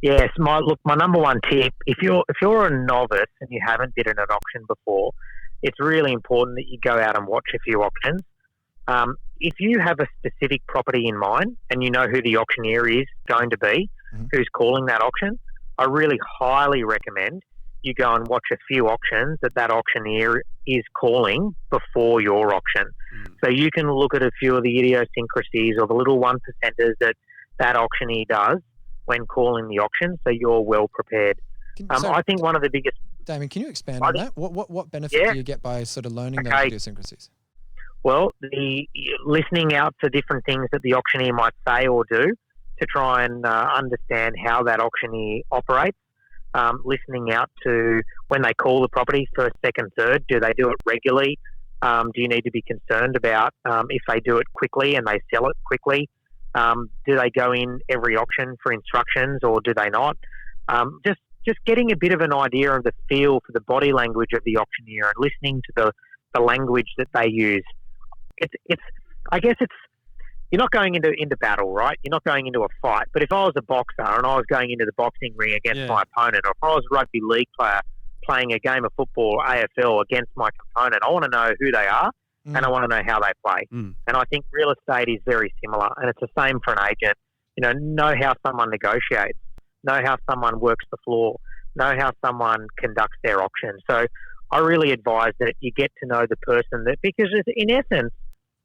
Yes, my number one tip, if you're a novice and you haven't bid in an auction before, it's really important that you go out and watch a few auctions. If you have a specific property in mind and you know who the auctioneer is going to be, who's calling that auction, I really highly recommend you go and watch a few auctions that auctioneer is calling before your auction. So you can look at a few of the idiosyncrasies or the little 1%ers that auctioneer does when calling the auction, so you're well prepared. I think one of the biggest... Damien, can you expand on that? What benefit do you get by sort of learning those idiosyncrasies? Well, listening out for different things that the auctioneer might say or do to try and understand how that auctioneer operates. Listening out to when they call the property first, second, third. Do they do it regularly? Do you need to be concerned about if they do it quickly and they sell it quickly? Do they go in every auction for instructions or do they not? Just getting a bit of an idea of the feel for the body language of the auctioneer and listening to the language that they use. You're not going into battle, right? You're not going into a fight. But if I was a boxer and I was going into the boxing ring against my opponent, or if I was a rugby league player playing a game of football, AFL, against my opponent, I want to know who they are and I want to know how they play. And I think real estate is very similar, and it's the same for an agent. Know how someone negotiates, know how someone works the floor, know how someone conducts their auction. So I really advise that you get to know the person, because in essence,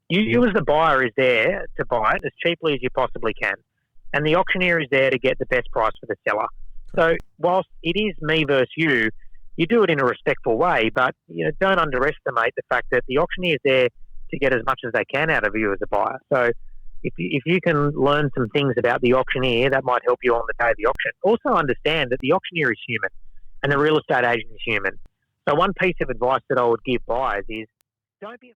you as the buyer is there to buy it as cheaply as you possibly can. And the auctioneer is there to get the best price for the seller. So whilst it is me versus you do it in a respectful way, but don't underestimate the fact that the auctioneer is there to get as much as they can out of you as a buyer. So if you can learn some things about the auctioneer, that might help you on the day of the auction. Also understand that the auctioneer is human and the real estate agent is human. So one piece of advice that I would give buyers is don't be